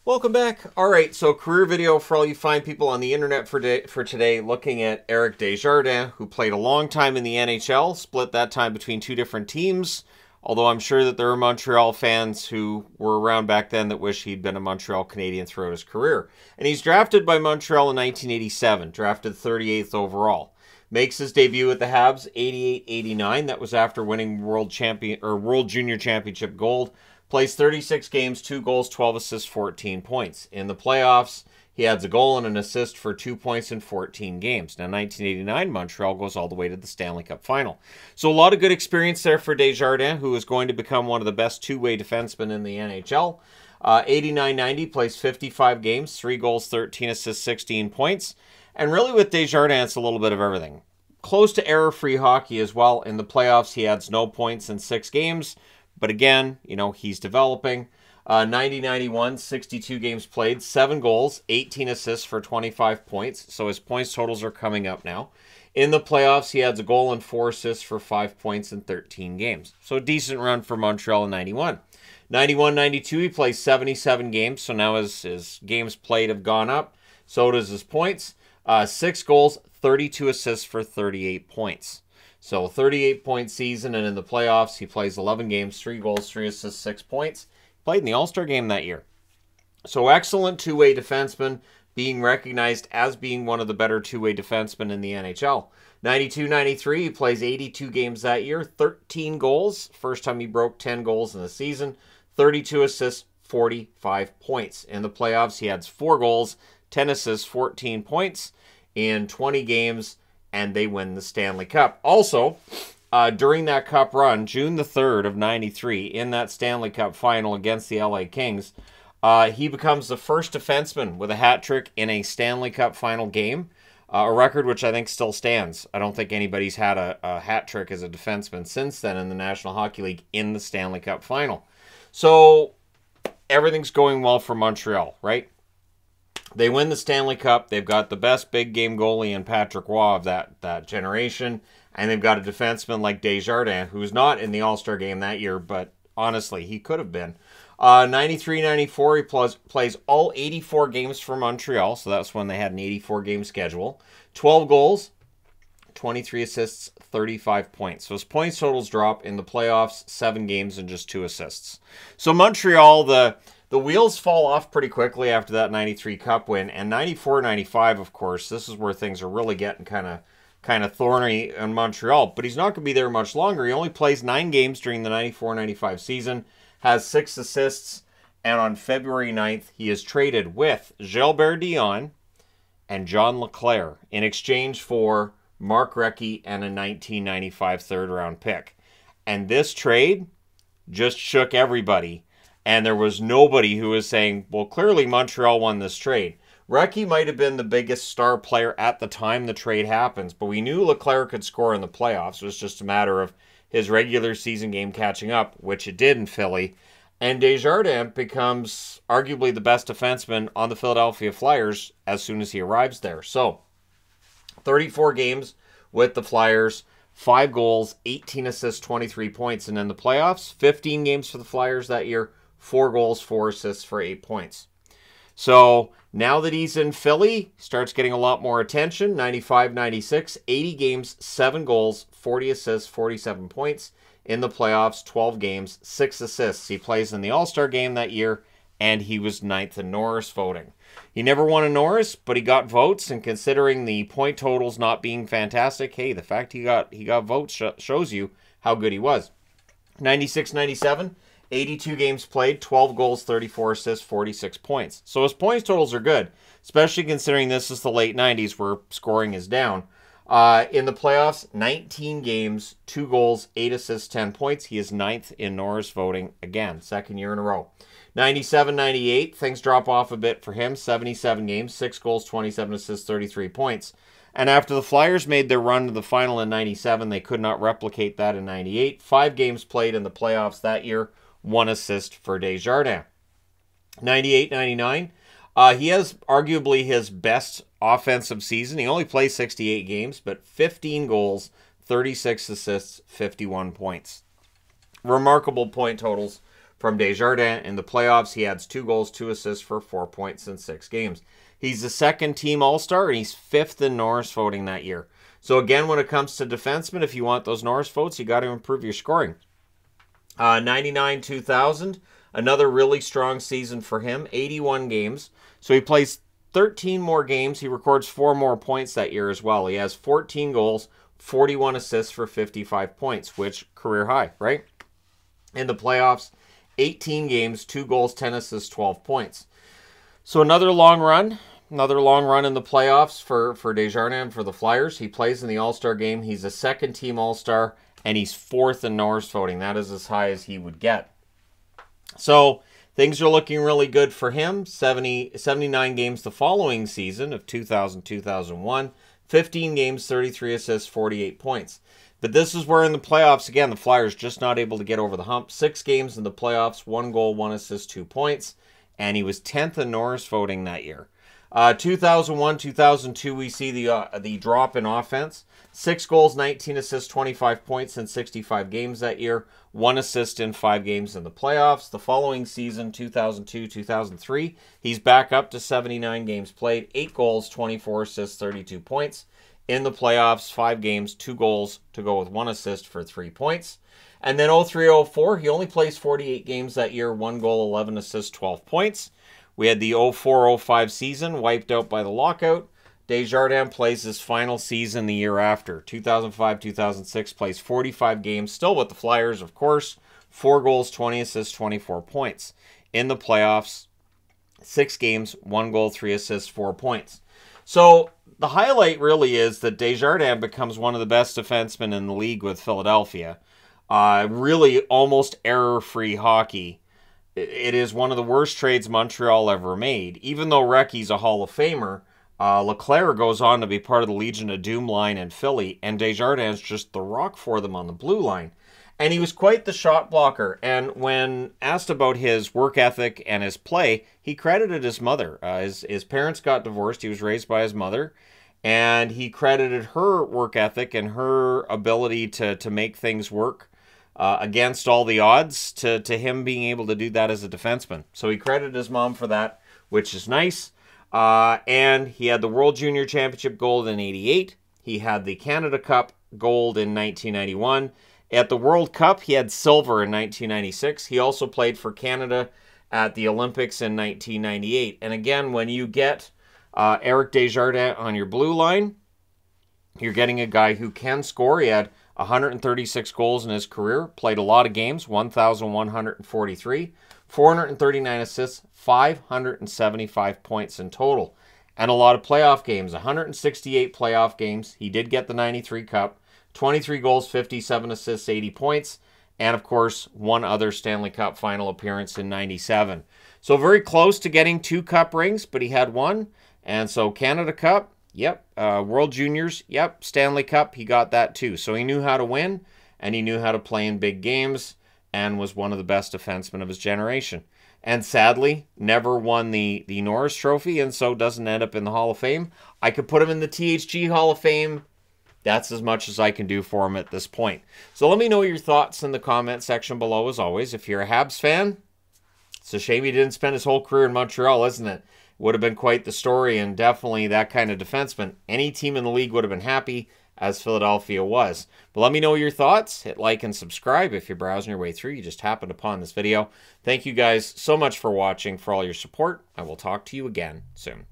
Welcome back. All right, so career video for all you fine people on the internet for today, looking at Eric Desjardins, who played a long time in the NHL, split that time between two different teams, although I'm sure that there are Montreal fans who were around back then that wish he'd been a Montreal Canadian throughout his career. And he's drafted by Montreal in 1987, drafted 38th overall. Makes his debut at the Habs 88-89. That was after winning World Junior Championship gold. Plays 36 games, 2 goals, 12 assists, 14 points. In the playoffs, he adds a goal and an assist for 2 points in 14 games. Now, 1989, Montreal goes all the way to the Stanley Cup final. So a lot of good experience there for Desjardins, who is going to become one of the best two-way defensemen in the NHL. 89-90, plays 55 games, 3 goals, 13 assists, 16 points. And really with Desjardins, it's a little bit of everything. Close to error-free hockey as well. In the playoffs, he adds no points in 6 games. But again, you know, he's developing. 90-91, 62 games played, 7 goals, 18 assists for 25 points. So his points totals are coming up now. In the playoffs, he adds a goal and 4 assists for 5 points in 13 games. So a decent run for Montreal in 91. 91-92, he plays 77 games. So now his games played have gone up. So does his points. 6 goals, 32 assists for 38 points. So 38-point season, and in the playoffs, he plays 11 games, 3 goals, 3 assists, 6 points. Played in the All-Star game that year. So excellent two-way defenseman, being recognized as being one of the better two-way defensemen in the NHL. 92-93, he plays 82 games that year, 13 goals. First time he broke 10 goals in the season. 32 assists, 45 points. In the playoffs, he adds 4 goals, 10 assists, 14 points in 20 games, and they win the Stanley Cup. Also, during that Cup run, June the 3rd of 93, in that Stanley Cup final against the LA Kings, he becomes the first defenseman with a hat trick in a Stanley Cup final game, a record which I think still stands. I don't think anybody's had a hat trick as a defenseman since then in the National Hockey League in the Stanley Cup final. So everything's going well for Montreal, right? They win the Stanley Cup. They've got the best big game goalie in Patrick Roy of that generation. And they've got a defenseman like Desjardins, who's not in the All-Star game that year, but honestly, he could have been. 93-94, he plays all 84 games for Montreal, so that's when they had an 84-game schedule. 12 goals, 23 assists, 35 points. So his points totals drop in the playoffs, 7 games and just 2 assists. So Montreal, the wheels fall off pretty quickly after that 93 Cup win. And 94-95, of course, this is where things are really getting kind of thorny in Montreal. But he's not going to be there much longer. He only plays 9 games during the 94-95 season, has 6 assists, and on February 9th, he is traded with Gilbert Dion and John LeClair in exchange for Mark Recchi and a 1995 third-round pick. And this trade just shook everybody. And there was nobody who was saying, well, clearly Montreal won this trade. Recchi might have been the biggest star player at the time the trade happens, but we knew LeClair could score in the playoffs. It was just a matter of his regular season game catching up, which it did in Philly. And Desjardins becomes arguably the best defenseman on the Philadelphia Flyers as soon as he arrives there. So, 34 games with the Flyers, 5 goals, 18 assists, 23 points. And in the playoffs, 15 games for the Flyers that year, 4 goals, 4 assists for 8 points. So now that he's in Philly, starts getting a lot more attention. 95-96, 80 games, 7 goals, 40 assists, 47 points. In the playoffs, 12 games, 6 assists. He plays in the All-Star game that year, and he was 9th in Norris voting. He never won a Norris, but he got votes, and considering the point totals not being fantastic, hey, the fact he got votes shows you how good he was. 96-97, 82 games played, 12 goals, 34 assists, 46 points. So his points totals are good, especially considering this is the late 90s where scoring is down. In the playoffs, 19 games, 2 goals, 8 assists, 10 points. He is 9th in Norris voting again, second year in a row. 97-98, things drop off a bit for him. 77 games, 6 goals, 27 assists, 33 points. And after the Flyers made their run to the final in 97, they could not replicate that in 98. 5 games played in the playoffs that year, 1 assist for Desjardins. 98-99, he has arguably his best offensive season. He only plays 68 games, but 15 goals, 36 assists, 51 points. Remarkable point totals from Desjardins. In the playoffs, he adds 2 goals, 2 assists for 4 points in 6 games. He's the second-team All-Star, and he's 5th in Norris voting that year. So again, when it comes to defensemen, if you want those Norris votes, you got to improve your scoring. 99-2000, another really strong season for him, 81 games. So he plays 13 more games. He records 4 more points that year as well. He has 14 goals, 41 assists for 55 points, which career high, right? In the playoffs, 18 games, 2 goals, 10 assists, 12 points. So another long run in the playoffs for Desjardins and for the Flyers. He plays in the All-Star game. He's a second-team All-Star, and he's 4th in Norris voting. That is as high as he would get. So things are looking really good for him. 79 games the following season of 2000-2001. 15 games, 33 assists, 48 points. But this is where in the playoffs, again, the Flyers just not able to get over the hump. 6 games in the playoffs, 1 goal, 1 assist, 2 points. And he was 10th in Norris voting that year. 2001-2002, we see the drop in offense. 6 goals, 19 assists, 25 points in 65 games that year. 1 assist in 5 games in the playoffs. The following season, 2002-2003, he's back up to 79 games played. 8 goals, 24 assists, 32 points. In the playoffs, 5 games, 2 goals to go with 1 assist for 3 points. And then 03-04, he only plays 48 games that year, 1 goal, 11 assists, 12 points. We had the 04-05 season wiped out by the lockout. Desjardins plays his final season the year after. 2005-2006 plays 45 games, still with the Flyers, of course. 4 goals, 20 assists, 24 points. In the playoffs, 6 games, 1 goal, 3 assists, 4 points. So the highlight really is that Desjardins becomes one of the best defensemen in the league with Philadelphia. Really almost error-free hockey. It is one of the worst trades Montreal ever made. Even though Recchi's a Hall of Famer, Leclerc goes on to be part of the Legion of Doom line in Philly, and Desjardins just the rock for them on the blue line. And he was quite the shot blocker. And when asked about his work ethic and his play, he credited his mother. His parents got divorced. He was raised by his mother. And he credited her work ethic and her ability to make things work against all the odds to him being able to do that as a defenseman. So he credited his mom for that, which is nice. And he had the World Junior Championship gold in '88. He had the Canada Cup gold in 1991. At the World Cup, he had silver in 1996. He also played for Canada at the Olympics in 1998. And again, when you get Eric Desjardins on your blue line, you're getting a guy who can score. He had 136 goals in his career, played a lot of games, 1,143, 439 assists, 575 points in total, and a lot of playoff games, 168 playoff games. He did get the 93 Cup, 23 goals, 57 assists, 80 points, and of course, 1 other Stanley Cup final appearance in '97. So very close to getting 2 Cup rings, but he had 1, and so Canada Cup, yep. World Juniors, yep. Stanley Cup, he got that too. So he knew how to win, and he knew how to play in big games, and was one of the best defensemen of his generation. And sadly, never won the Norris Trophy, and so doesn't end up in the Hall of Fame. I could put him in the THG Hall of Fame. That's as much as I can do for him at this point. So let me know your thoughts in the comment section below, as always. If you're a Habs fan, it's a shame he didn't spend his whole career in Montreal, isn't it? Would have been quite the story, and definitely that kind of defenseman. Any team in the league would have been happy, as Philadelphia was. But let me know your thoughts. Hit like and subscribe if you're browsing your way through. You just happened upon this video. Thank you guys so much for watching, for all your support. I will talk to you again soon.